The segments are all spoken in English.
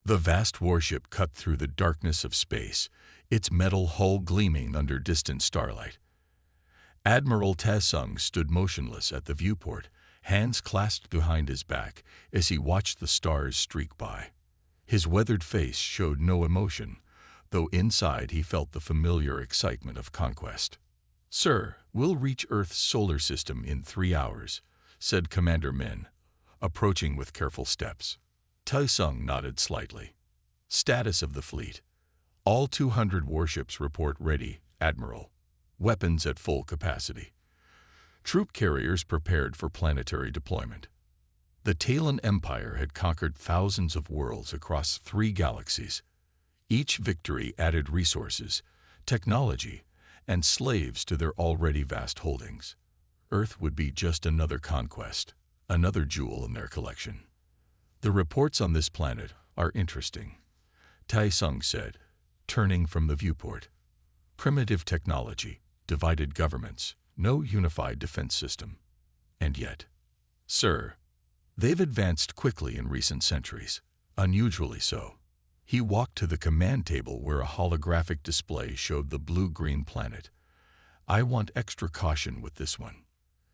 The vast warship cut through the darkness of space, its metal hull gleaming under distant starlight. Admiral Taesung stood motionless at the viewport, hands clasped behind his back as he watched the stars streak by. His weathered face showed no emotion, though inside he felt the familiar excitement of conquest. "Sir, we'll reach Earth's solar system in 3 hours," said Commander Min, approaching with careful steps. Taesung nodded slightly. "Status of the fleet. All 200 warships report ready, Admiral. Weapons at full capacity. Troop carriers prepared for planetary deployment." The Talon Empire had conquered thousands of worlds across 3 galaxies. Each victory added resources, technology, and slaves to their already vast holdings. Earth would be just another conquest, another jewel in their collection. "The reports on this planet are interesting," Taesung said, turning from the viewport. "Primitive technology, divided governments, no unified defense system. And yet, sir, they've advanced quickly in recent centuries, unusually so." He walked to the command table where a holographic display showed the blue-green planet. "I want extra caution with this one."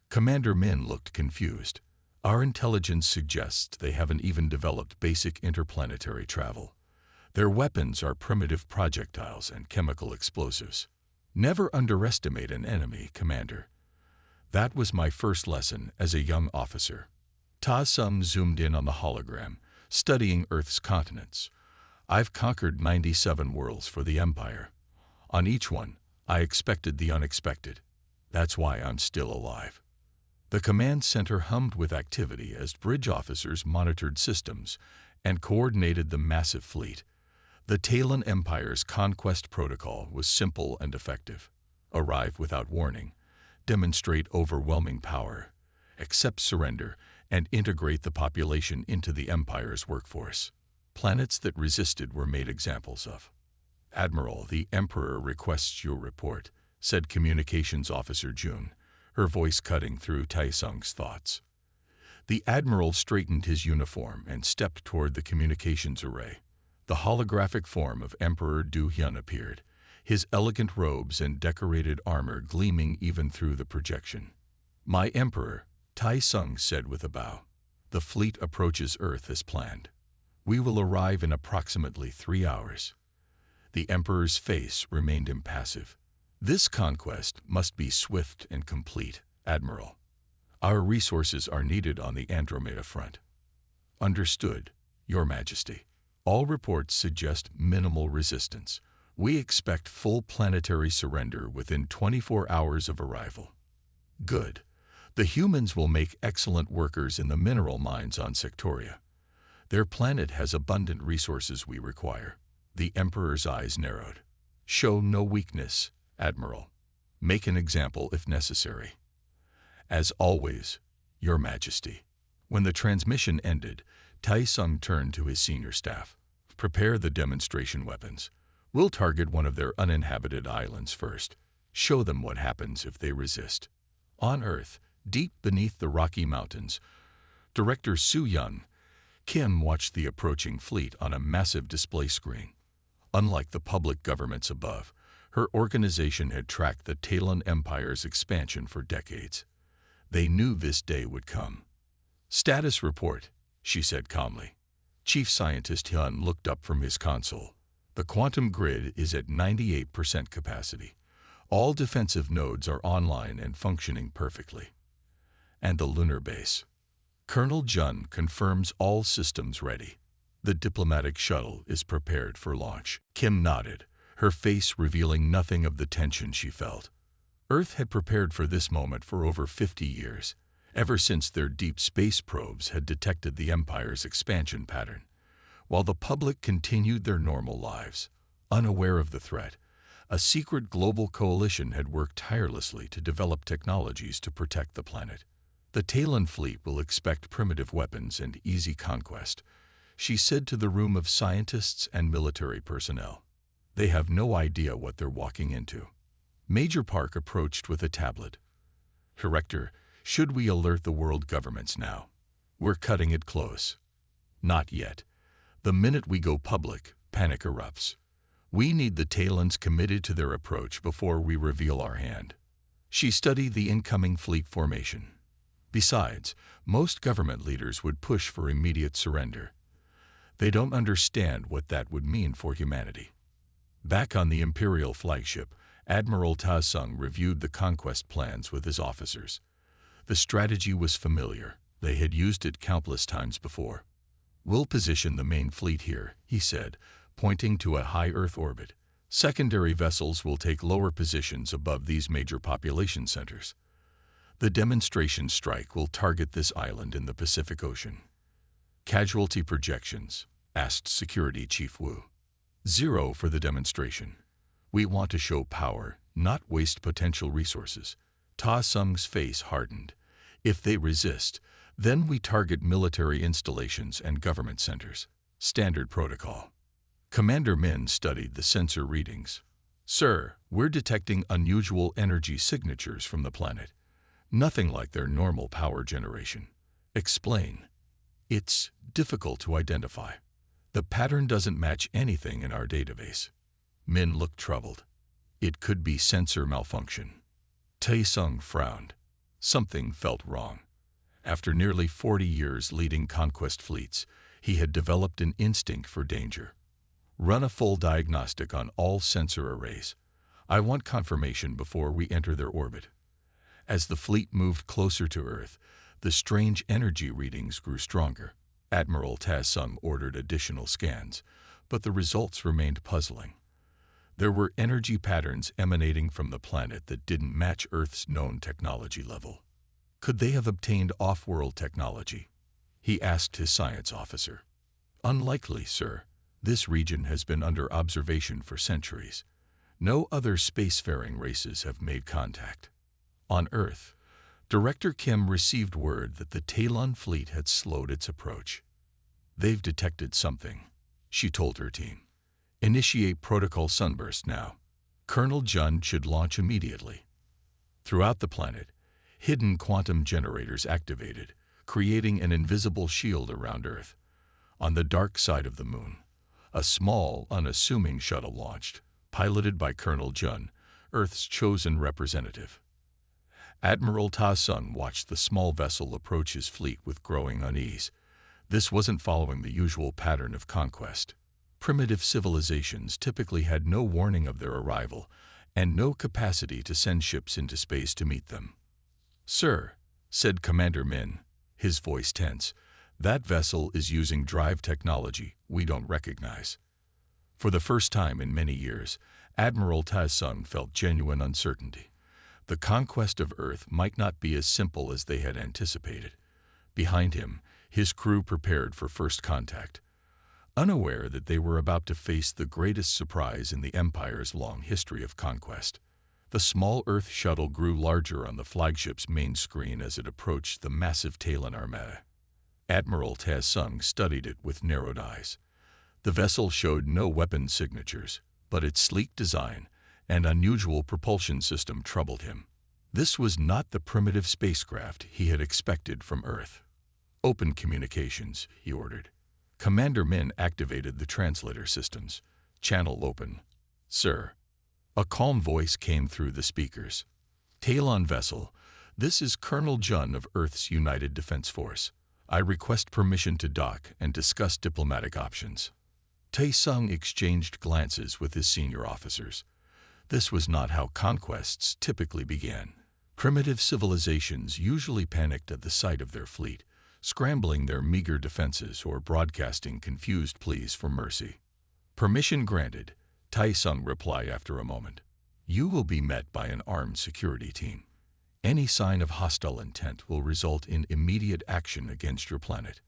Commander Min looked confused. "Our intelligence suggests they haven't even developed basic interplanetary travel. Their weapons are primitive projectiles and chemical explosives. Never underestimate an enemy, Commander. That was my first lesson as a young officer." Taesung zoomed in on the hologram, studying Earth's continents. "I've conquered 97 worlds for the Empire. On each one, I expected the unexpected. That's why I'm still alive." The command center hummed with activity as bridge officers monitored systems and coordinated the massive fleet. The Talon Empire's conquest protocol was simple and effective. Arrive without warning, demonstrate overwhelming power, accept surrender, and integrate the population into the Empire's workforce. Planets that resisted were made examples of. "Admiral, the Emperor requests your report," said Communications Officer Jun, her voice cutting through Taesung's thoughts. The Admiral straightened his uniform and stepped toward the communications array. The holographic form of Emperor Du Hyun appeared, his elegant robes and decorated armor gleaming even through the projection. "My Emperor," Taesung said with a bow, "the fleet approaches Earth as planned. We will arrive in approximately 3 hours." The Emperor's face remained impassive. "This conquest must be swift and complete, Admiral. Our resources are needed on the Andromeda front." "Understood, Your Majesty. All reports suggest minimal resistance. We expect full planetary surrender within 24 hours of arrival." "Good. The humans will make excellent workers in the mineral mines on Sectoria. Their planet has abundant resources we require." The Emperor's eyes narrowed. "Show no weakness, Admiral. Make an example if necessary." "As always, Your Majesty." When the transmission ended, Taesung turned to his senior staff. "Prepare the demonstration weapons. We'll target one of their uninhabited islands first. Show them what happens if they resist." On Earth, deep beneath the Rocky Mountains, Director Soo-Yun Kim watched the approaching fleet on a massive display screen. Unlike the public governments above, her organization had tracked the Talon Empire's expansion for decades. They knew this day would come. "Status report," she said calmly. Chief Scientist Hyun looked up from his console. "The quantum grid is at 98% capacity. All defensive nodes are online and functioning perfectly." "And the lunar base?" "Colonel Jun confirms all systems ready. The diplomatic shuttle is prepared for launch." Kim nodded, her face revealing nothing of the tension she felt. Earth had prepared for this moment for over 50 years, ever since their deep space probes had detected the Empire's expansion pattern. While the public continued their normal lives, unaware of the threat, a secret global coalition had worked tirelessly to develop technologies to protect the planet. "The Talon fleet will expect primitive weapons and easy conquest," she said to the room of scientists and military personnel. "They have no idea what they're walking into." Major Park approached with a tablet. "Director, should we alert the world governments now? We're cutting it close." "Not yet. The minute we go public, panic erupts. We need the Talons committed to their approach before we reveal our hand. She studied the incoming fleet formation. Besides, most government leaders would push for immediate surrender. They don't understand what that would mean for humanity. Back on the Imperial flagship, Admiral Ta Sung reviewed the conquest plans with his officers. The strategy was familiar. They had used it countless times before. "We'll position the main fleet here," he said, pointing to a high Earth orbit. "Secondary vessels will take lower positions above these major population centers. The demonstration strike will target this island in the Pacific Ocean." "Casualty projections?" asked Security Chief Wu. "0 for the demonstration. We want to show power, not waste potential resources." Ta Sung's face hardened. "If they resist, then we target military installations and government centers. Standard protocol." Commander Min studied the sensor readings. "Sir, we're detecting unusual energy signatures from the planet. Nothing like their normal power generation." "Explain." "It's difficult to identify. The pattern doesn't match anything in our database." Min looked troubled. "It could be sensor malfunction." Tai Sung frowned. Something felt wrong. After nearly 40 years leading conquest fleets, he had developed an instinct for danger. "Run a full diagnostic on all sensor arrays. I want confirmation before we enter their orbit." As the fleet moved closer to Earth, the strange energy readings grew stronger. Admiral Ta Sung ordered additional scans, but the results remained puzzling. There were energy patterns emanating from the planet that didn't match Earth's known technology level. Could they have obtained off-world technology? He asked his science officer. "Unlikely, sir. This region has been under observation for centuries. No other spacefaring races have made contact." On Earth, Director Kim received word that the Talon fleet had slowed its approach. "They've detected something," she told her team. "Initiate Protocol Sunburst now. Colonel Jun should launch immediately." Throughout the planet, hidden quantum generators activated, creating an invisible shield around Earth. On the dark side of the moon, a small, unassuming shuttle launched, piloted by Colonel Jun, Earth's chosen representative. Admiral Ta Sung watched the small vessel approach his fleet with growing unease. This wasn't following the usual pattern of conquest. Primitive civilizations typically had no warning of their arrival and no capacity to send ships into space to meet them. "Sir," said Commander Min, his voice tense, "that vessel is using drive technology we don't recognize." For the first time in many years, Admiral Ta Sung felt genuine uncertainty. The conquest of Earth might not be as simple as they had anticipated. Behind him, his crew prepared for first contact, unaware that they were about to face the greatest surprise in the Empire's long history of conquest. The small Earth shuttle grew larger on the flagship's main screen as it approached the massive Talon armada. Admiral Ta Sung studied it with narrowed eyes. The vessel showed no weapon signatures, but its sleek design and unusual propulsion system troubled him. This was not the primitive spacecraft he had expected from Earth. "Open communications," he ordered. Commander Min activated the translator systems. "Channel open." "Sir." A calm voice came through the speakers. "Talon vessel, this is Colonel Jun of Earth's United Defense Force. I request permission to dock and discuss diplomatic options." Tai Sung exchanged glances with his senior officers. This was not how conquests typically began. Primitive civilizations usually panicked at the sight of their fleet, scrambling their meager defenses or broadcasting confused pleas for mercy. "Permission granted," Tai Sung replied after a moment. "You will be met by an armed security team. Any sign of hostile intent will result in immediate action against your planet."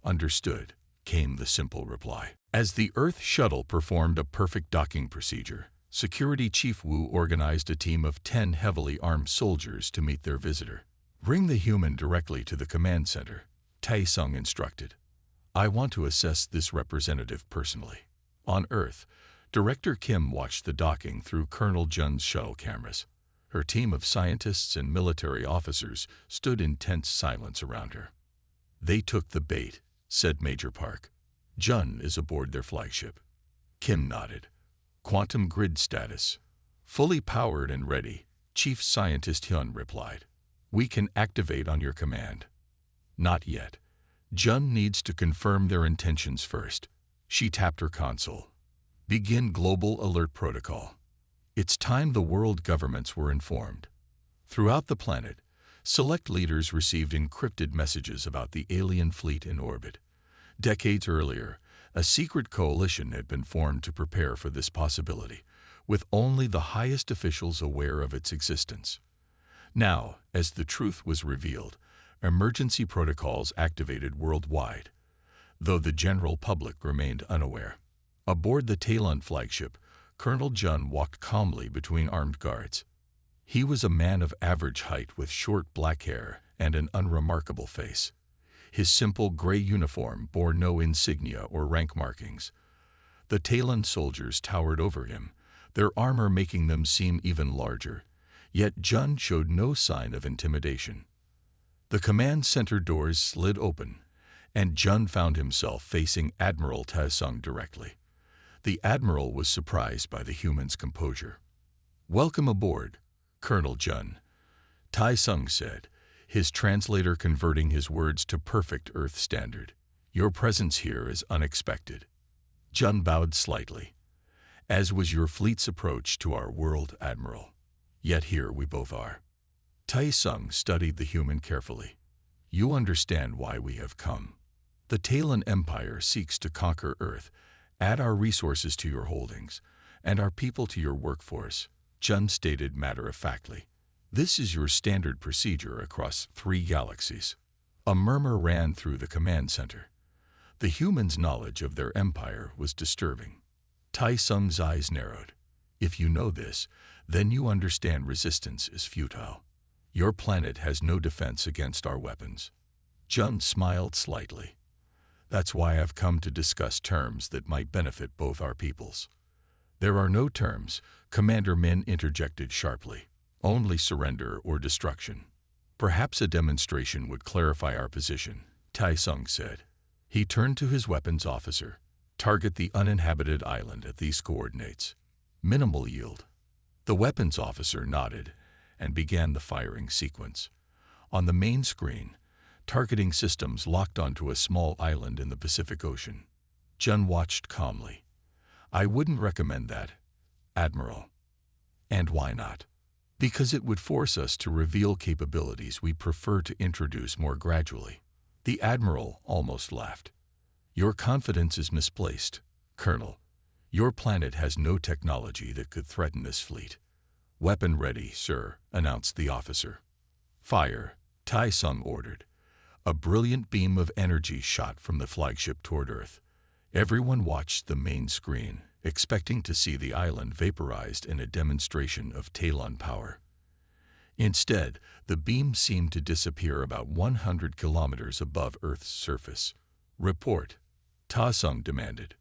"Understood," came the simple reply. As the Earth shuttle performed a perfect docking procedure, Security Chief Wu organized a team of 10 heavily armed soldiers to meet their visitor. "Bring the human directly to the command center," Tai Sung instructed. "I want to assess this representative personally." On Earth, Director Kim watched the docking through Colonel Jun's shuttle cameras. Her team of scientists and military officers stood in tense silence around her. "They took the bait," said Major Park. Jun is aboard their flagship. Kim nodded. Quantum grid status. Fully powered and ready, Chief Scientist Hyun replied. We can activate on your command. Not yet. Jun needs to confirm their intentions first. She tapped her console. Begin Global Alert Protocol. It's time the world governments were informed. Throughout the planet, select leaders received encrypted messages about the alien fleet in orbit. Decades earlier, a secret coalition had been formed to prepare for this possibility, with only the highest officials aware of its existence. Now, as the truth was revealed, emergency protocols activated worldwide, though the general public remained unaware. Aboard the Talon flagship, Colonel Jun walked calmly between armed guards. He was a man of average height with short black hair and an unremarkable face. His simple gray uniform bore no insignia or rank markings. The Talon soldiers towered over him, their armor making them seem even larger, yet Jun showed no sign of intimidation. The command center doors slid open, and Jun found himself facing Admiral Taesung directly. The Admiral was surprised by the human's composure. Welcome aboard, Colonel Jun, Taesung said, his translator converting his words to perfect Earth standard. Your presence here is unexpected. Jun bowed slightly, as was your fleet's approach to our world, Admiral. Yet here we both are. Taesung studied the human carefully. You understand why we have come. The Talon Empire seeks to conquer Earth, add our resources to your holdings, and our people to your workforce, Jun stated matter-of-factly. This is your standard procedure across 3 galaxies. A murmur ran through the command center. The humans' knowledge of their empire was disturbing. Taesung's eyes narrowed. If you know this, then you understand resistance is futile. Your planet has no defense against our weapons. Jun smiled slightly. That's why I've come to discuss terms that might benefit both our peoples. There are no terms, Commander Min interjected sharply. Only surrender or destruction. Perhaps a demonstration would clarify our position, Taesung said. He turned to his weapons officer. Target the uninhabited island at these coordinates. Minimal yield. The weapons officer nodded and began the firing sequence. On the main screen, targeting systems locked onto a small island in the Pacific Ocean. Jun watched calmly. I wouldn't recommend that, Admiral. And why not? Because it would force us to reveal capabilities we prefer to introduce more gradually. The Admiral almost laughed. Your confidence is misplaced, Colonel. Your planet has no technology that could threaten this fleet. Weapon ready, sir, announced the officer. Fire, Taesung ordered. A brilliant beam of energy shot from the flagship toward Earth. Everyone watched the main screen, expecting to see the island vaporized in a demonstration of Talon power. Instead, the beam seemed to disappear about 100 kilometers above Earth's surface. Report, Taesung demanded.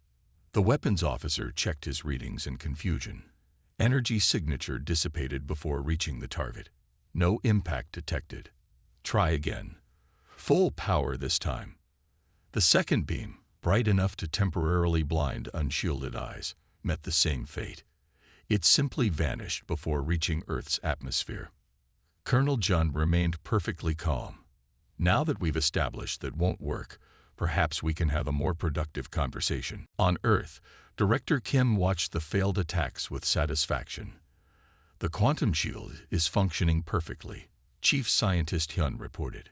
The weapons officer checked his readings in confusion. Energy signature dissipated before reaching the target. No impact detected. Try again. Full power this time. The second beam, bright enough to temporarily blind unshielded eyes, met the same fate. It simply vanished before reaching Earth's atmosphere. Colonel Jun remained perfectly calm. Now that we've established that won't work, perhaps we can have a more productive conversation. On Earth, Director Kim watched the failed attacks with satisfaction. The quantum shield is functioning perfectly, Chief Scientist Hyun reported.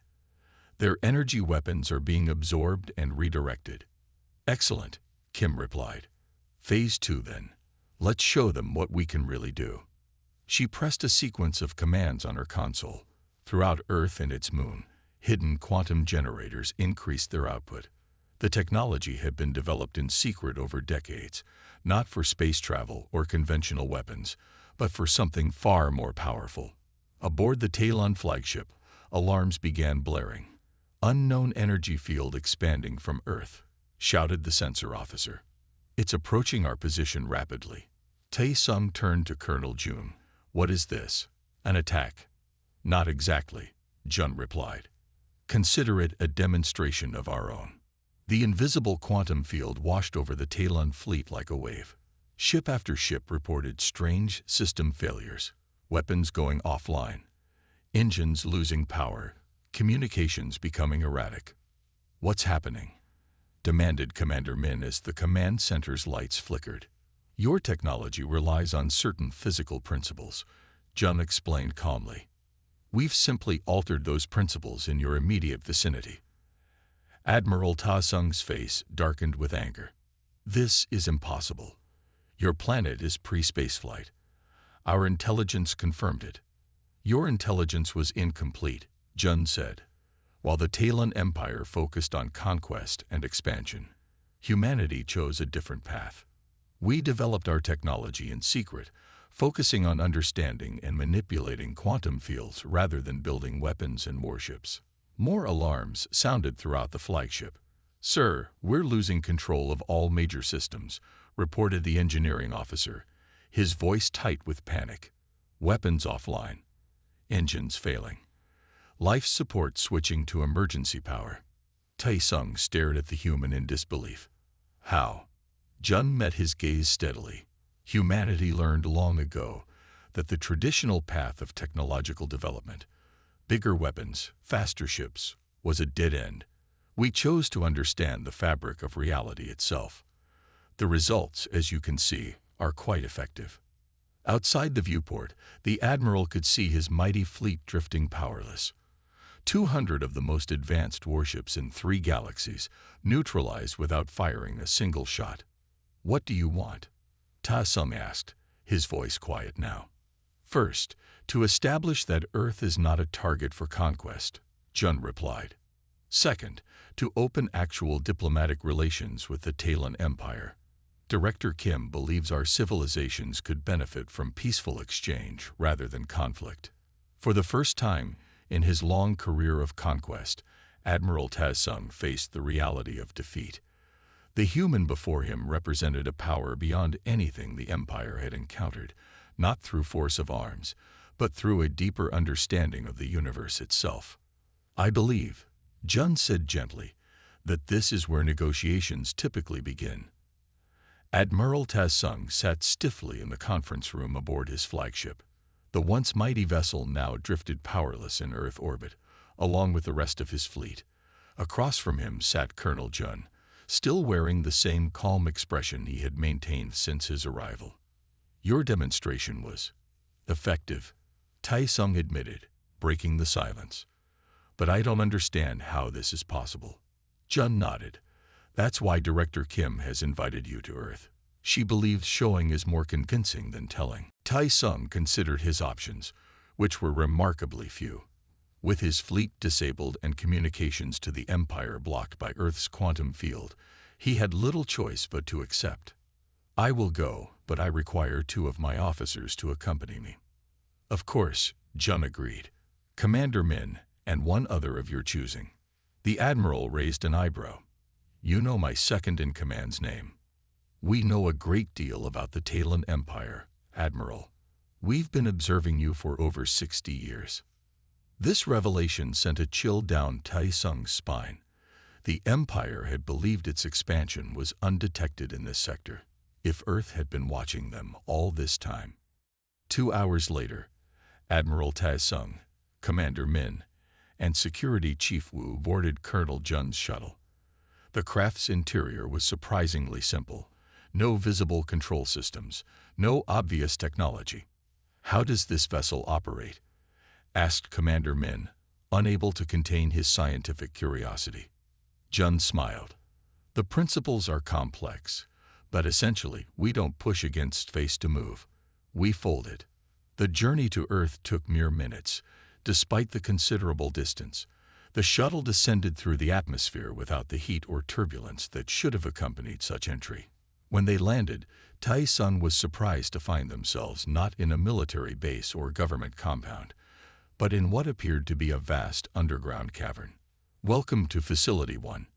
Their energy weapons are being absorbed and redirected. Excellent, Kim replied. Phase 2 then. Let's show them what we can really do. She pressed a sequence of commands on her console. Throughout Earth and its moon, hidden quantum generators increased their output. The technology had been developed in secret over decades, not for space travel or conventional weapons, but for something far more powerful. Aboard the Talon flagship, alarms began blaring. Unknown energy field expanding from Earth, shouted the sensor officer. It's approaching our position rapidly. Taesung turned to Colonel Jun. What is this? An attack? Not exactly, Jun replied. Consider it a demonstration of our own. The invisible quantum field washed over the Talon fleet like a wave. Ship after ship reported strange system failures, weapons going offline, engines losing power, communications becoming erratic. "What's happening?" demanded Commander Min as the command center's lights flickered. "Your technology relies on certain physical principles," Jun explained calmly. "We've simply altered those principles in your immediate vicinity." Admiral Ta Sung's face darkened with anger. "This is impossible. Your planet is pre-spaceflight. Our intelligence confirmed it." "Your intelligence was incomplete," Jun said. While the Talon Empire focused on conquest and expansion, humanity chose a different path. We developed our technology in secret, focusing on understanding and manipulating quantum fields rather than building weapons and warships. More alarms sounded throughout the flagship. "Sir, we're losing control of all major systems," reported the engineering officer, his voice tight with panic. "Weapons offline, engines failing, life support switching to emergency power." Tai Sung stared at the human in disbelief. "How?" Jun met his gaze steadily. Humanity learned long ago that the traditional path of technological development, bigger weapons, faster ships, was a dead end. We chose to understand the fabric of reality itself. The results, as you can see, are quite effective. Outside the viewport, the Admiral could see his mighty fleet drifting powerless. 200 of the most advanced warships in 3 galaxies, neutralized without firing a single shot. "What do you want?" Ta Sung asked, his voice quiet now. "First, to establish that Earth is not a target for conquest," Jun replied. "Second, to open actual diplomatic relations with the Talon Empire. Director Kim believes our civilizations could benefit from peaceful exchange rather than conflict." For the first time in his long career of conquest, Admiral Ta Sung faced the reality of defeat. The human before him represented a power beyond anything the Empire had encountered, not through force of arms, but through a deeper understanding of the universe itself. "I believe," Jun said gently, "that this is where negotiations typically begin." Admiral Ta Sung sat stiffly in the conference room aboard his flagship. The once mighty vessel now drifted powerless in Earth orbit, along with the rest of his fleet. Across from him sat Colonel Jun, still wearing the same calm expression he had maintained since his arrival. "Your demonstration was effective," Tai Sung admitted, breaking the silence. "But I don't understand how this is possible." Jun nodded. "That's why Director Kim has invited you to Earth. She believes showing is more convincing than telling." Tai Sung considered his options, which were remarkably few. With his fleet disabled and communications to the Empire blocked by Earth's quantum field, he had little choice but to accept. "I will go, but I require 2 of my officers to accompany me." "Of course," Jun agreed. "Commander Min, and 1 other of your choosing." The Admiral raised an eyebrow. "You know my second-in-command's name." "We know a great deal about the Talon Empire, Admiral. We've been observing you for over 60 years. This revelation sent a chill down Tai Sung's spine. The Empire had believed its expansion was undetected in this sector, if Earth had been watching them all this time. 2 hours later, Admiral Ta Sung, Commander Min, and Security Chief Wu boarded Colonel Jun's shuttle. The craft's interior was surprisingly simple. No visible control systems, no obvious technology. "How does this vessel operate?" asked Commander Min, unable to contain his scientific curiosity. Jun smiled. "The principles are complex, but essentially we don't push against space to move. We fold it." The journey to Earth took mere minutes. Despite the considerable distance, the shuttle descended through the atmosphere without the heat or turbulence that should have accompanied such entry. When they landed, Tai Sung was surprised to find themselves not in a military base or government compound, but in what appeared to be a vast underground cavern. "Welcome to Facility 1,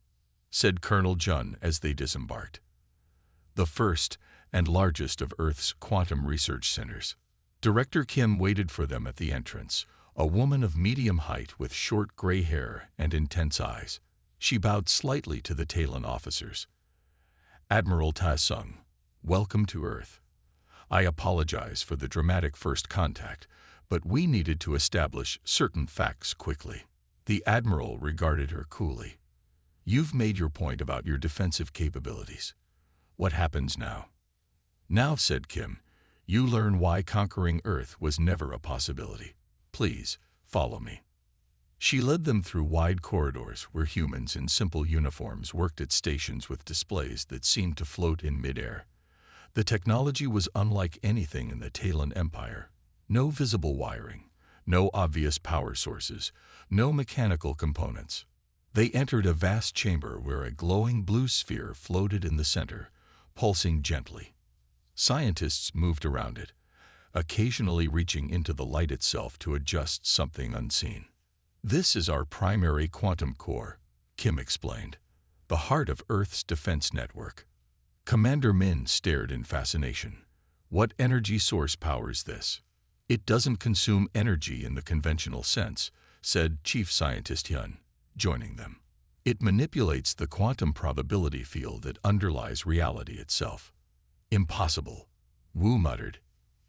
said Colonel Jun as they disembarked. "The first and largest of Earth's quantum research centers." Director Kim waited for them at the entrance, a woman of medium height with short gray hair and intense eyes. She bowed slightly to the Talon officers. "Admiral Tai Sung, welcome to Earth. I apologize for the dramatic first contact, but we needed to establish certain facts quickly." The Admiral regarded her coolly. "You've made your point about your defensive capabilities. What happens now?" "Now," said Kim, "you learn why conquering Earth was never a possibility. Please, follow me." She led them through wide corridors where humans in simple uniforms worked at stations with displays that seemed to float in midair. The technology was unlike anything in the Talon Empire. No visible wiring, no obvious power sources, no mechanical components. They entered a vast chamber where a glowing blue sphere floated in the center, pulsing gently. Scientists moved around it, occasionally reaching into the light itself to adjust something unseen. "This is our primary quantum core," Kim explained, "the heart of Earth's defense network." Commander Min stared in fascination. "What energy source powers this?" "It doesn't consume energy in the conventional sense," said Chief Scientist Hyun, joining them. "It manipulates the quantum probability field that underlies reality itself." "Impossible," Wu muttered.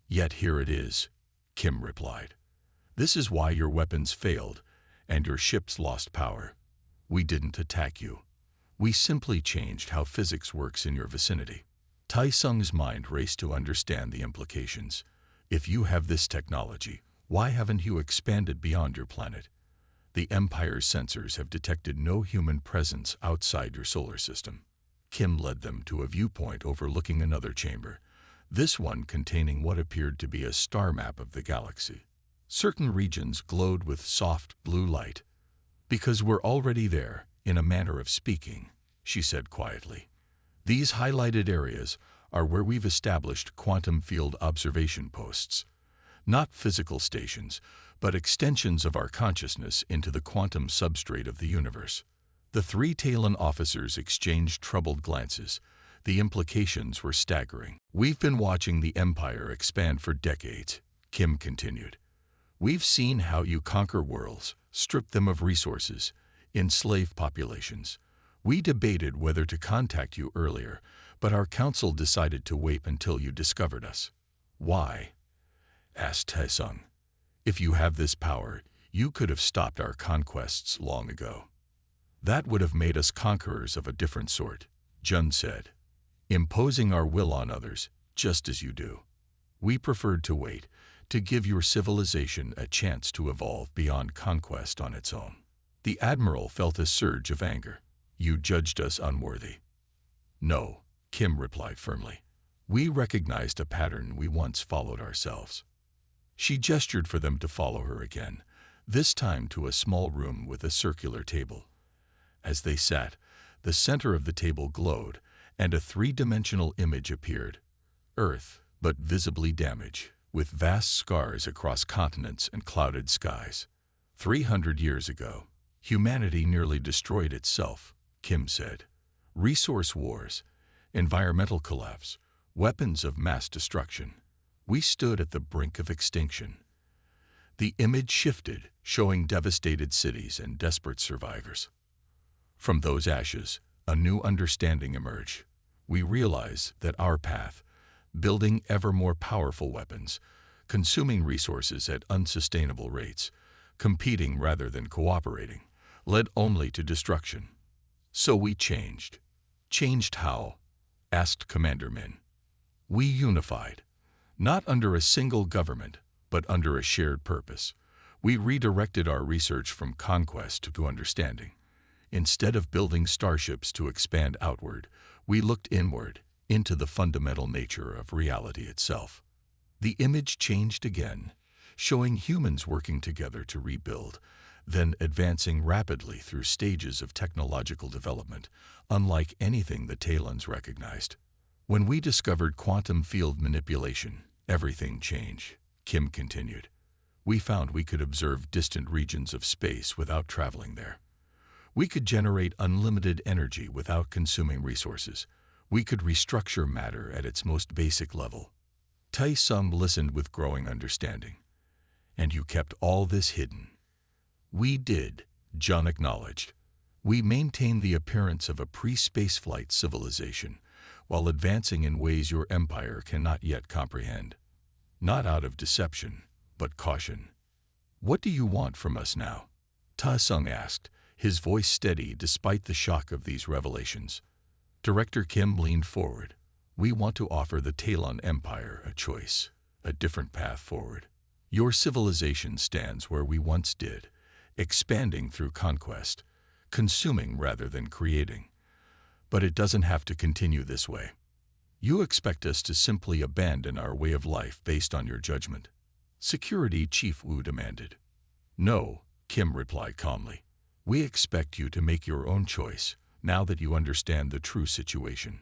"Yet here it is," Kim replied. "This is why your weapons failed and your ships lost power. We didn't attack you. We simply changed how physics works in your vicinity." Tai Sung's mind raced to understand the implications. "If you have this technology, why haven't you expanded beyond your planet? The Empire's sensors have detected no human presence outside your solar system." Kim led them to a viewpoint overlooking another chamber, this one containing what appeared to be a star map of the galaxy. Certain regions glowed with soft blue light. "Because we're already there, in a manner of speaking," she said quietly. "These highlighted areas are where we've established quantum field observation posts. Not physical stations, but extensions of our consciousness into the quantum substrate of the universe." The three Talon officers exchanged troubled glances. The implications were staggering. "We've been watching the Empire expand for decades," Kim continued. "We've seen how you conquer worlds, strip them of resources, enslave populations. We debated whether to contact you earlier, but our council decided to wait until you discovered us." "Why?" asked Taesung. "If you have this power, you could have stopped our conquests long ago." "That would have made us conquerors of a different sort," Jun said, "imposing our will on others, just as you do. We preferred to wait, to give your civilization a chance to evolve beyond conquest on its own." The Admiral felt a surge of anger. "You judged us unworthy." "No," Kim replied firmly. "We recognized a pattern we once followed ourselves." She gestured for them to follow her again, this time to a small room with a circular table. As they sat, the center of the table glowed, and a three-dimensional image appeared. Earth, but visibly damaged, with vast scars across continents and clouded skies. 300 years ago, humanity nearly destroyed itself, Kim said. Resource wars, environmental collapse, weapons of mass destruction. We stood at the brink of extinction. The image shifted, showing devastated cities and desperate survivors. From those ashes, a new understanding emerged. We realized that our path, building ever more powerful weapons, consuming resources at unsustainable rates, competing rather than cooperating, led only to destruction. So we changed. Changed how? Asked Commander Min. We unified, not under a single government, but under a shared purpose. We redirected our research from conquest to understanding. Instead of building starships to expand outward, we looked inward, into the fundamental nature of reality itself. The image changed again, showing humans working together to rebuild, then advancing rapidly through stages of technological development, unlike anything the Talons recognized. When we discovered quantum field manipulation, everything changed, Kim continued. We found we could observe distant regions of space without traveling there. We could generate unlimited energy without consuming resources. We could restructure matter at its most basic level. Tai Sung listened with growing understanding. And you kept all this hidden. We did, Jun acknowledged. We maintain the appearance of a pre-spaceflight civilization, while advancing in ways your empire cannot yet comprehend. Not out of deception, but caution. What do you want from us now? Ta-Sung asked, his voice steady despite the shock of these revelations. Director Kim leaned forward. We want to offer the Talon Empire a choice, a different path forward. Your civilization stands where we once did, expanding through conquest, consuming rather than creating. But it doesn't have to continue this way. You expect us to simply abandon our way of life based on your judgment? Security Chief Wu demanded. No, Kim replied calmly. We expect you to make your own choice, now that you understand the true situation.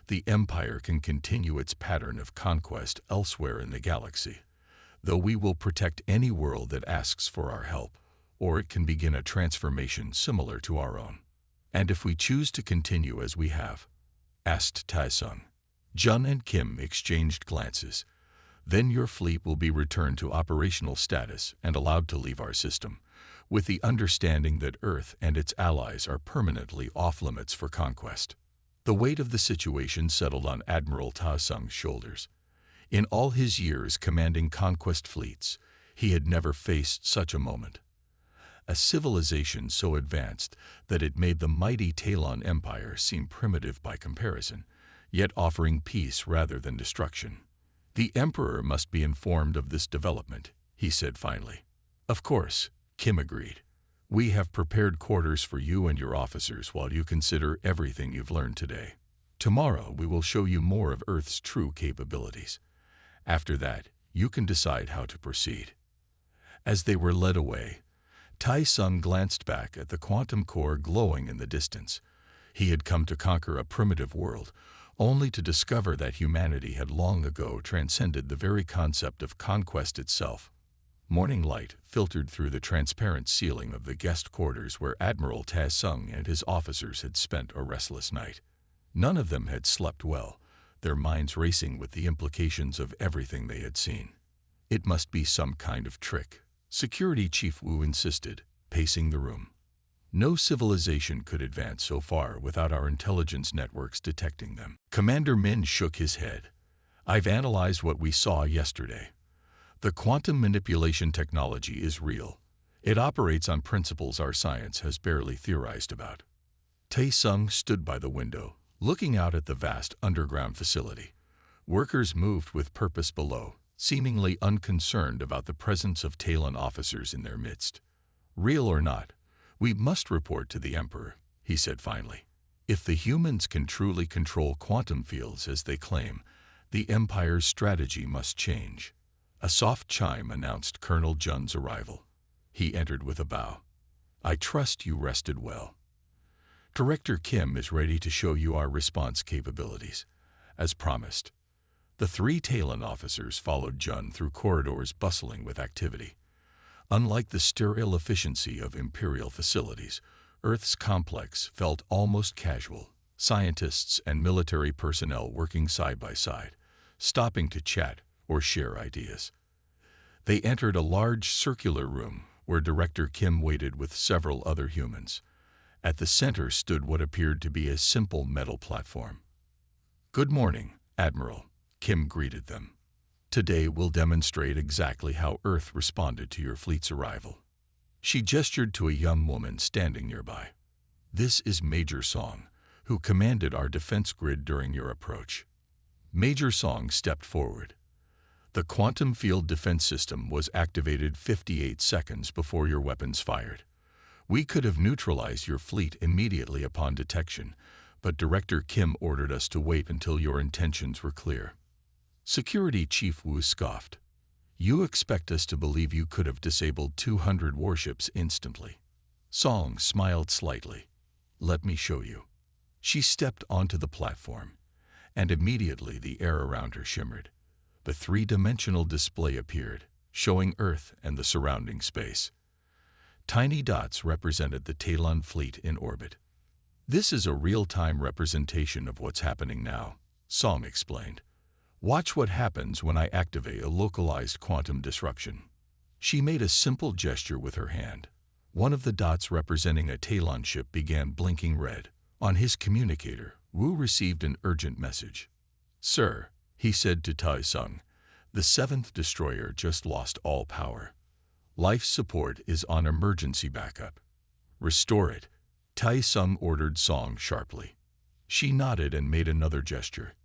The Empire can continue its pattern of conquest elsewhere in the galaxy, though we will protect any world that asks for our help, or it can begin a transformation similar to our own. And if we choose to continue as we have? Asked Ta-Sung. Jun and Kim exchanged glances. Then your fleet will be returned to operational status and allowed to leave our system, with the understanding that Earth and its allies are permanently off-limits for conquest. The weight of the situation settled on Admiral Ta-Sung's shoulders. In all his years commanding conquest fleets, he had never faced such a moment. A civilization so advanced that it made the mighty Talon Empire seem primitive by comparison, yet offering peace rather than destruction. The Emperor must be informed of this development, he said finally. Of course, Kim agreed. We have prepared quarters for you and your officers while you consider everything you've learned today. Tomorrow we will show you more of Earth's true capabilities. After that, you can decide how to proceed. As they were led away, Ta-Sung glanced back at the quantum core glowing in the distance. He had come to conquer a primitive world, only to discover that humanity had long ago transcended the very concept of conquest itself. Morning light filtered through the transparent ceiling of the guest quarters where Admiral Ta-Sung and his officers had spent a restless night. None of them had slept well, their minds racing with the implications of everything they had seen. It must be some kind of trick, Security Chief Wu insisted, pacing the room. No civilization could advance so far without our intelligence networks detecting them. Commander Min shook his head. I've analyzed what we saw yesterday. The quantum manipulation technology is real. It operates on principles our science has barely theorized about. Ta-Sung stood by the window, looking out at the vast underground facility. Workers moved with purpose below, seemingly unconcerned about the presence of Talon officers in their midst. Real or not, we must report to the Emperor, he said finally. If the humans can truly control quantum fields as they claim, the Empire's strategy must change. A soft chime announced Colonel Jun's arrival. He entered with a bow. I trust you rested well. Director Kim is ready to show you our response capabilities. As promised, the 3 Talon officers followed Jun through corridors bustling with activity. Unlike the sterile efficiency of Imperial facilities, Earth's complex felt almost casual, scientists and military personnel working side by side, stopping to chat or share ideas. They entered a large circular room where Director Kim waited with several other humans. At the center stood what appeared to be a simple metal platform. Good morning, Admiral, Kim greeted them. Today we'll demonstrate exactly how Earth responded to your fleet's arrival. She gestured to a young woman standing nearby. This is Major Song, who commanded our defense grid during your approach. Major Song stepped forward. The quantum field defense system was activated 58 seconds before your weapons fired. We could have neutralized your fleet immediately upon detection, but Director Kim ordered us to wait until your intentions were clear. Security Chief Wu scoffed. You expect us to believe you could have disabled 200 warships instantly. Song smiled slightly. Let me show you. She stepped onto the platform, and immediately the air around her shimmered. The 3-dimensional display appeared, showing Earth and the surrounding space. Tiny dots represented the Talon fleet in orbit. This is a real-time representation of what's happening now, Song explained. Watch what happens when I activate a localized quantum disruption. She made a simple gesture with her hand. One of the dots representing a Talon ship began blinking red. On his communicator, Wu received an urgent message. "Sir," he said to Tai Sung, "the 7th destroyer just lost all power. Life support is on emergency backup. Restore it." Tai Sung ordered Song sharply. She nodded and made another gesture.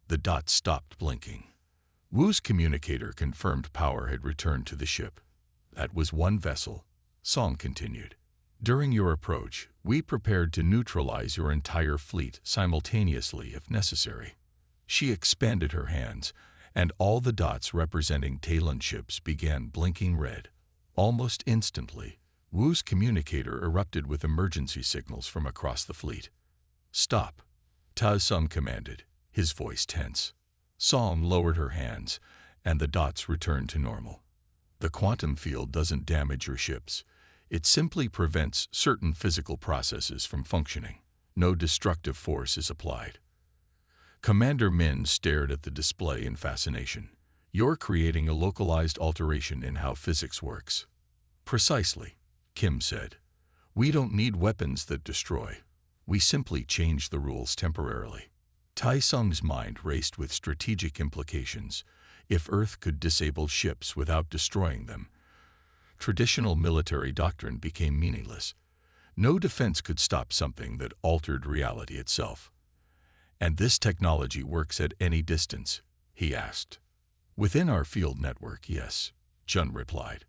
The dot stopped blinking. Wu's communicator confirmed power had returned to the ship. "That was one vessel," Song continued. "During your approach, we prepared to neutralize your entire fleet simultaneously if necessary." She expanded her hands, and all the dots representing Talon ships began blinking red. Almost instantly, Wu's communicator erupted with emergency signals from across the fleet. "Stop," Tai Sung commanded, his voice tense. Song lowered her hands, and the dots returned to normal. "The quantum field doesn't damage your ships. It simply prevents certain physical processes from functioning. No destructive force is applied." Commander Min stared at the display in fascination. "You're creating a localized alteration in how physics works." "Precisely," Kim said. "We don't need weapons that destroy. We simply change the rules temporarily." Tai Sung's mind raced with strategic implications. If Earth could disable ships without destroying them, traditional military doctrine became meaningless. No defense could stop something that altered reality itself. "And this technology works at any distance?" he asked. "Within our field network, yes," Jun replied.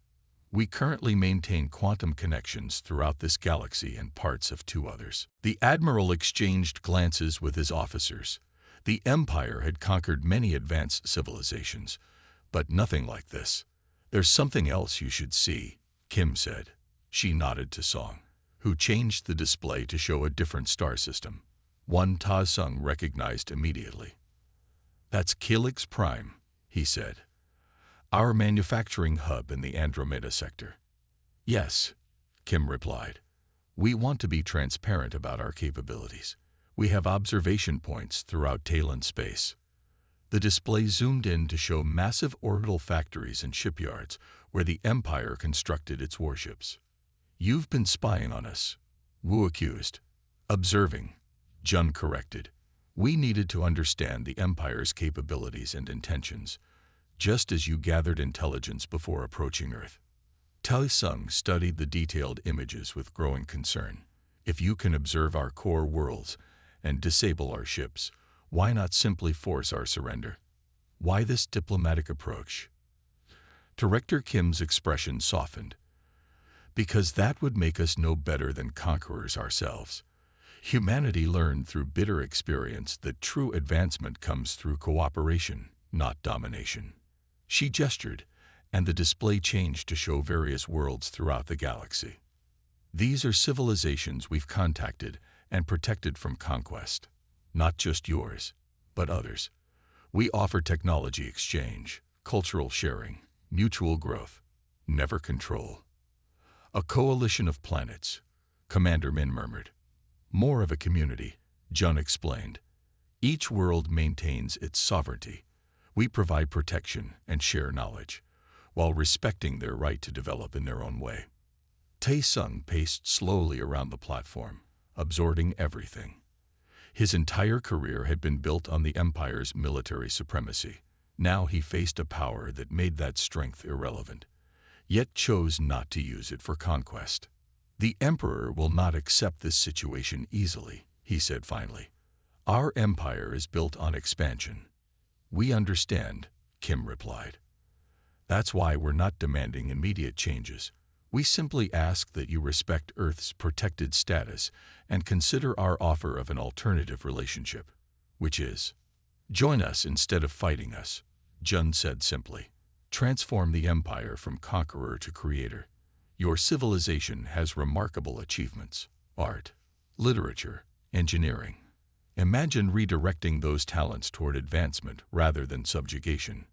"We currently maintain quantum connections throughout this galaxy and parts of 2 others." The Admiral exchanged glances with his officers. The Empire had conquered many advanced civilizations, but nothing like this. "There's something else you should see," Kim said. She nodded to Song, who changed the display to show a different star system. One Ta Sung recognized immediately. "That's Helix Prime," he said. "Our manufacturing hub in the Andromeda sector." "Yes," Kim replied. "We want to be transparent about our capabilities. We have observation points throughout Talon space." The display zoomed in to show massive orbital factories and shipyards where the Empire constructed its warships. "You've been spying on us," Wu accused. "Observing," Jun corrected. "We needed to understand the Empire's capabilities and intentions, just as you gathered intelligence before approaching Earth." Tai Sung studied the detailed images with growing concern. "If you can observe our core worlds and disable our ships, why not simply force our surrender? Why this diplomatic approach?" Director Kim's expression softened. "Because that would make us no better than conquerors ourselves. Humanity learned through bitter experience that true advancement comes through cooperation, not domination." She gestured, and the display changed to show various worlds throughout the galaxy. "These are civilizations we've contacted and protected from conquest. Not just yours, but others. We offer technology exchange, cultural sharing, mutual growth, never control." "A coalition of planets," Commander Min murmured. "More of a community," Jun explained. "Each world maintains its sovereignty. We provide protection and share knowledge, while respecting their right to develop in their own way." Tai Sung paced slowly around the platform, absorbing everything. His entire career had been built on the Empire's military supremacy. Now he faced a power that made that strength irrelevant, yet chose not to use it for conquest. "The Emperor will not accept this situation easily," he said finally. "Our empire is built on expansion." "We understand," Kim replied. "That's why we're not demanding immediate changes. We simply ask that you respect Earth's protected status and consider our offer of an alternative relationship, which is, join us instead of fighting us," Jun said simply. "Transform the Empire from conqueror to creator. Your civilization has remarkable achievements: art, literature, engineering. Imagine redirecting those talents toward advancement rather than subjugation."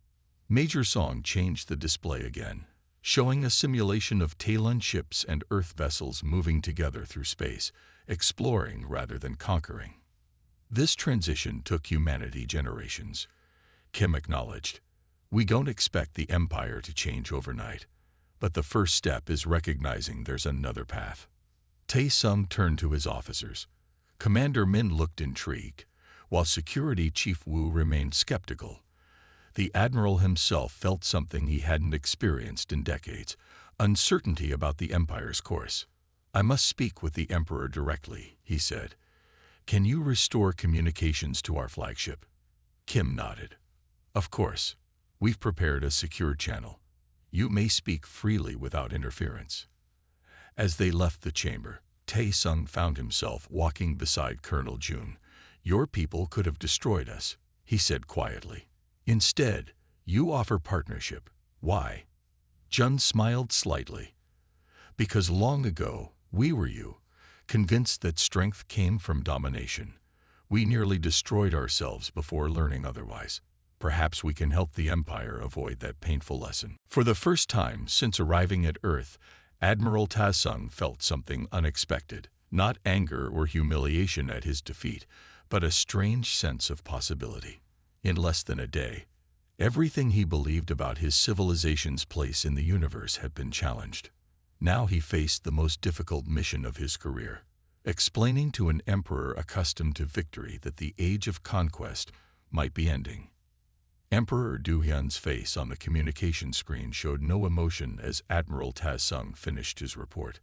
Major Song changed the display again, showing a simulation of Talon ships and Earth vessels moving together through space, exploring rather than conquering. "This transition took humanity generations," Kim acknowledged. "We don't expect the Empire to change overnight, But the first step is recognizing there's another path. Tae-sung turned to his officers. Commander Min looked intrigued, while Security Chief Wu remained skeptical. The Admiral himself felt something he hadn't experienced in decades, uncertainty about the Empire's course. "I must speak with the Emperor directly," he said. "Can you restore communications to our flagship?" Kim nodded. "Of course. We've prepared a secure channel. You may speak freely without interference." As they left the chamber, Tae-sung found himself walking beside Colonel Jun. "Your people could have destroyed us," he said quietly. "Instead, you offer partnership. Why?" Jun smiled slightly. "Because long ago, we were you, convinced that strength came from domination. We nearly destroyed ourselves before learning otherwise. Perhaps we can help the Empire avoid that painful lesson." For the first time since arriving at Earth, Admiral Tae-sung felt something unexpected. Not anger or humiliation at his defeat, but a strange sense of possibility. In less than a day, everything he believed about his civilization's place in the universe had been challenged. Now he faced the most difficult mission of his career, explaining to an emperor accustomed to victory that the age of conquest might be ending. Emperor Du-hyun's face on the communication screen showed no emotion as Admiral Tae-sung finished his report.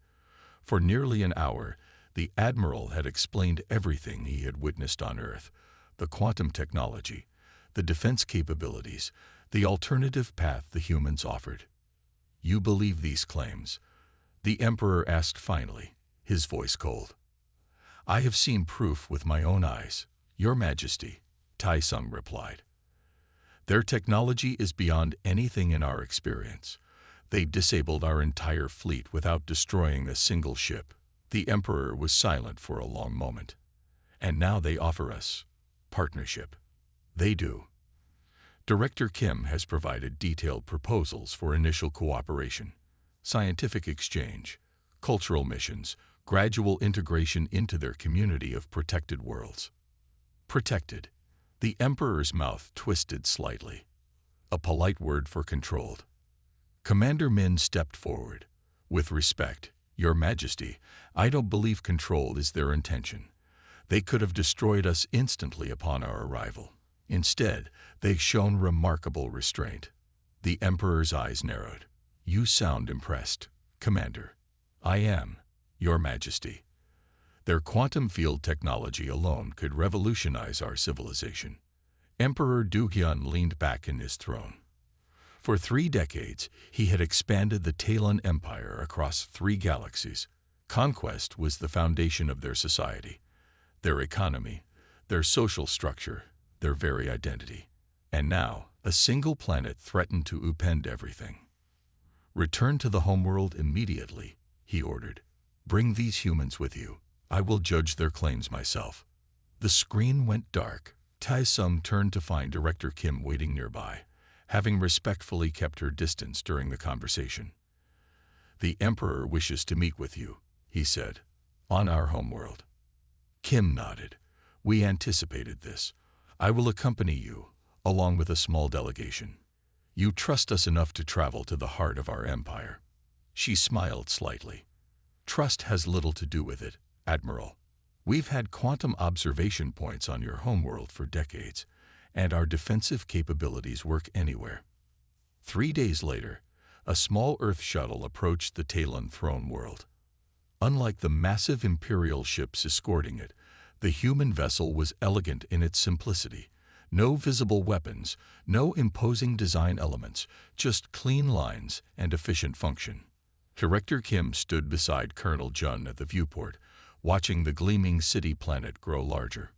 For nearly an hour, the Admiral had explained everything he had witnessed on Earth, the quantum technology, the defense capabilities, the alternative path the humans offered. "You believe these claims?" the Emperor asked finally, his voice cold. "I have seen proof with my own eyes, Your Majesty," Tae-sung replied. "Their technology is beyond anything in our experience. They disabled our entire fleet without destroying a single ship." The Emperor was silent for a long moment. "And now they offer us partnership." "They do. Director Kim has provided detailed proposals for initial cooperation, scientific exchange, cultural missions, gradual integration into their community of protected worlds." Protected. The Emperor's mouth twisted slightly. A polite word for controlled. Commander Min stepped forward. "With respect, Your Majesty, I don't believe controlled is their intention. They could have destroyed us instantly upon our arrival. Instead, they've shown remarkable restraint." The Emperor's eyes narrowed. "You sound impressed, Commander." "I am, Your Majesty. Their quantum field technology alone could revolutionize our civilization." Emperor Du-hyun leaned back in his throne. For 3 decades, he had expanded the Talon Empire across 3 galaxies. Conquest was the foundation of their society, their economy, their social structure, their very identity. And now, a single planet threatened to upend everything. "Return to the homeworld immediately," he ordered. "Bring these humans with you. I will judge their claims myself." The screen went dark. Tae-sung turned to find Director Kim waiting nearby, having respectfully kept her distance during the conversation. "The Emperor wishes to meet with you," he said, "on our homeworld." Kim nodded. "We anticipated this. I will accompany you, along with a small delegation. You trust us enough to travel to the heart of our empire." She smiled slightly. "Trust has little to do with it, Admiral. We've had quantum observation points on your homeworld for decades, and our defensive capabilities work anywhere." 3 days later, a small Earth shuttle approached the Talon throne world. Unlike the massive Imperial ships escorting it, the human vessel was elegant in its simplicity. No visible weapons, no imposing design elements, just clean lines and efficient function. Director Kim stood beside Colonel Jun at the viewport, watching the gleaming city planet grow larger.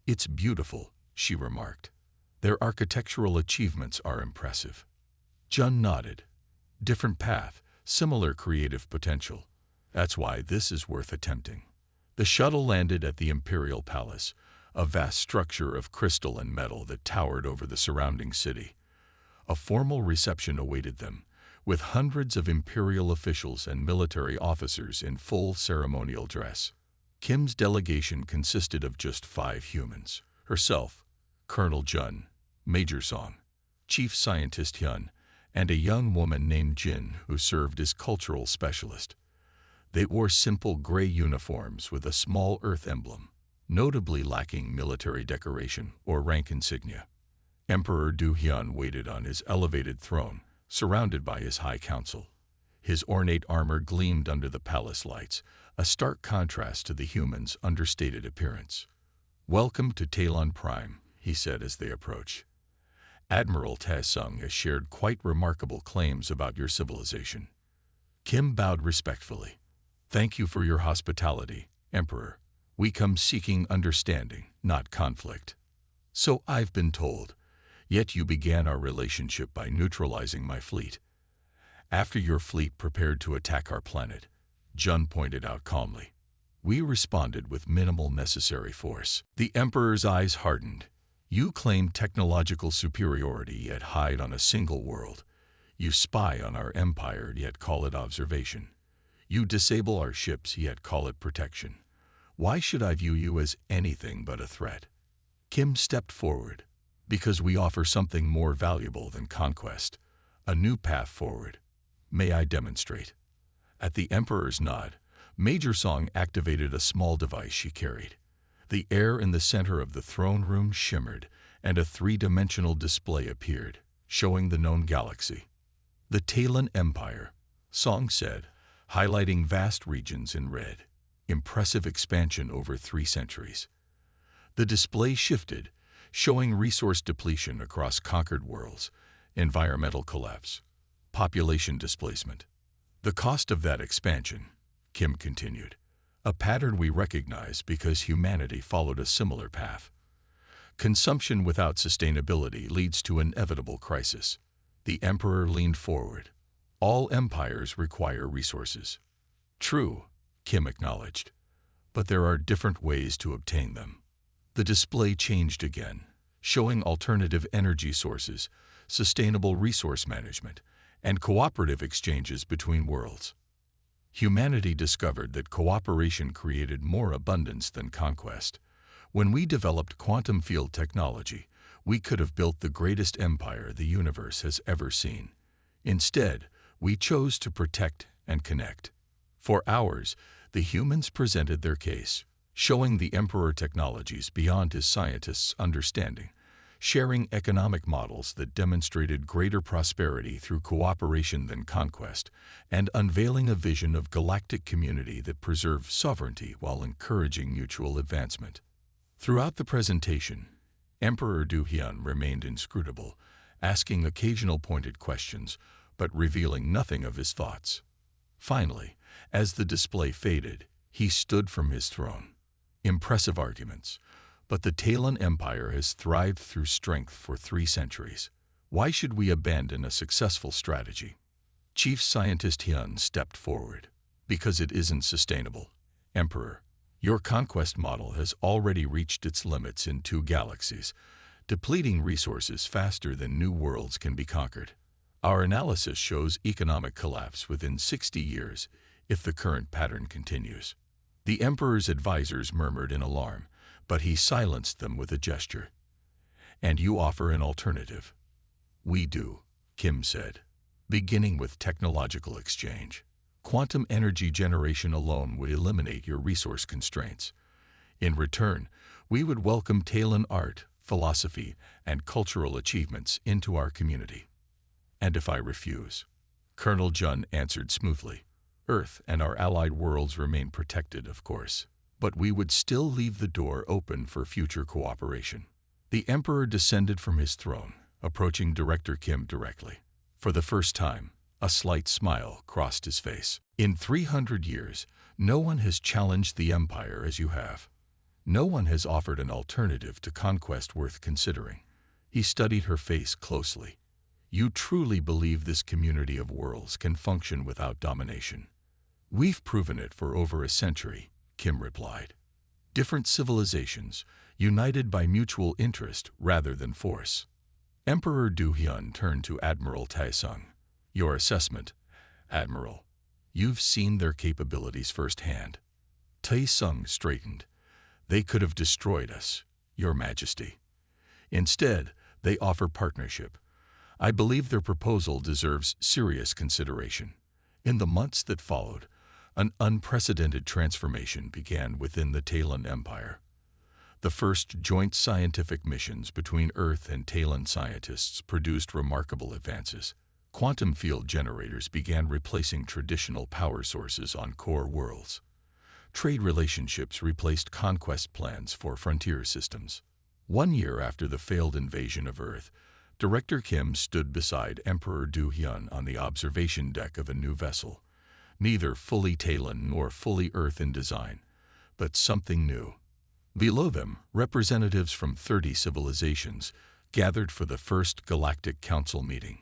"It's beautiful," she remarked. "Their architectural achievements are impressive." Jun nodded. "Different path, similar creative potential. That's why this is worth attempting." The shuttle landed at the Imperial Palace, a vast structure of crystal and metal that towered over the surrounding city. A formal reception awaited them, with hundreds of Imperial officials and military officers in full ceremonial dress. Kim's delegation consisted of just 5 humans: herself, Colonel Jun, Major Song, Chief Scientist Hyun, and a young woman named Jin who served as cultural specialist. They wore simple gray uniforms with a small Earth emblem, notably lacking military decoration or rank insignia. Emperor Du-hyun waited on his elevated throne, surrounded by his high council. His ornate armor gleamed under the palace lights, a stark contrast to the humans' understated appearance. "Welcome to Talon Prime," he said as they approached. "Admiral Taesung has shared quite remarkable claims about your civilization." Kim bowed respectfully. "Thank you for your hospitality, Emperor. We come seeking understanding, not conflict." "So I've been told. Yet you began our relationship by neutralizing my fleet." "After your fleet prepared to attack our planet," Jun pointed out calmly, "we responded with minimal necessary force." The Emperor's eyes hardened. "You claim technological superiority yet hide on a single world. You spy on our empire yet call it observation. You disable our ships yet call it protection. Why should I view you as anything but a threat?" Kim stepped forward. "Because we offer something more valuable than conquest, a new path forward. May I demonstrate?" At the Emperor's nod, Major Song activated a small device she carried. The air in the center of the throne room shimmered, and a three-dimensional display appeared, showing the known galaxy. "The Talon Empire," Song said, highlighting vast regions in red. "Impressive expansion over 3 centuries." The display shifted, showing resource depletion across conquered worlds, environmental collapse, population displacement. "The cost of that expansion," Kim continued, "a pattern we recognize because humanity followed a similar path. Consumption without sustainability leads to inevitable crisis." The Emperor leaned forward. "All empires require resources." "True," Kim acknowledged, "but there are different ways to obtain them." The display changed again, showing alternative energy sources, sustainable resource management, and cooperative exchanges between worlds. Humanity discovered that cooperation created more abundance than conquest. When we developed quantum field technology, we could have built the greatest empire the universe has ever seen. Instead, we chose to protect and connect. For hours, the humans presented their case, showing the Emperor technologies beyond his scientists' understanding, sharing economic models that demonstrated greater prosperity through cooperation than conquest, and unveiling a vision of galactic community that preserved sovereignty while encouraging mutual advancement. Throughout the presentation, Emperor Du-hyun remained inscrutable, asking occasional pointed questions, but revealing nothing of his thoughts. Finally, as the display faded, he stood from his throne. "Impressive arguments, but the Talon Empire has thrived through strength for 3 centuries. Why should we abandon a successful strategy?" Chief Scientist Hyun stepped forward. "Because it isn't sustainable, Emperor. Your conquest model has already reached its limits in 2 galaxies, depleting resources faster than new worlds can be conquered. Our analysis shows economic collapse within 60 years if the current pattern continues." The Emperor's advisors murmured in alarm, but he silenced them with a gesture. "And you offer an alternative?" "We do," Kim said, "beginning with technological exchange. Quantum energy generation alone would eliminate your resource constraints. In return, we would welcome Talon art, philosophy, and cultural achievements into our community." "And if I refuse?" Colonel Jun answered smoothly. "Earth and our allied worlds remain protected, of course, but we would still leave the door open for future cooperation." The Emperor descended from his throne, approaching Director Kim directly. For the first time, a slight smile crossed his face. "In 300 years, no one has challenged the Empire as you have. No one has offered an alternative to conquest worth considering." He studied her face closely. "You truly believe this community of worlds can function without domination?" "We've proven it for over a century," Kim replied. "Different civilizations, united by mutual interest rather than force." Emperor Du-hyun turned to Admiral Taesung. "Your assessment, Admiral. You've seen their capabilities firsthand." Taesung straightened. "They could have destroyed us, Your Majesty. Instead, they offer partnership, I believe their proposal deserves serious consideration. In the months that followed, an unprecedented transformation began within the Talon Empire. The first joint scientific missions between Earth and Talon scientists produced remarkable advances. Quantum field generators began replacing traditional power sources on core worlds. Trade relationships replaced conquest plans for frontier systems. 1 year after the failed invasion of Earth, Director Kim stood beside Emperor Du Hyun on the observation deck of a new vessel, neither fully Talon nor fully Earth in design, but something new. Below them, representatives from 30 civilizations gathered for the first Galactic Council meeting.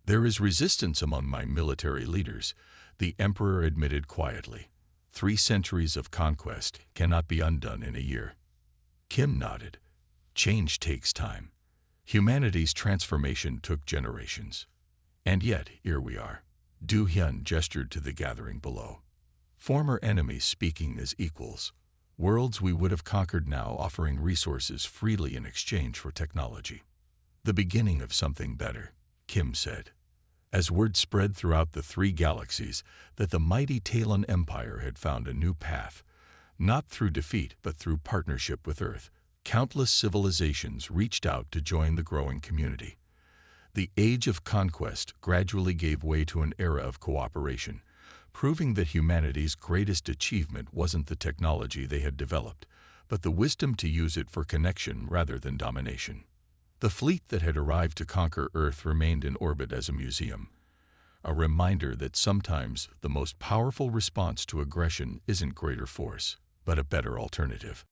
"There is resistance among my military leaders," the Emperor admitted quietly. 3 centuries of conquest cannot be undone in a year. Kim nodded. Change takes time. Humanity's transformation took generations. And yet, here we are. Du Hyun gestured to the gathering below. Former enemies speaking as equals. Worlds we would have conquered now offering resources freely in exchange for technology. "The beginning of something better," Kim said. As word spread throughout the 3 galaxies that the mighty Talon Empire had found a new path, not through defeat but through partnership with Earth, countless civilizations reached out to join the growing community. The age of conquest gradually gave way to an era of cooperation, proving that humanity's greatest achievement wasn't the technology they had developed, but the wisdom to use it for connection rather than domination. The fleet that had arrived to conquer Earth remained in orbit as a museum, a reminder that sometimes the most powerful response to aggression isn't greater force, but a better alternative.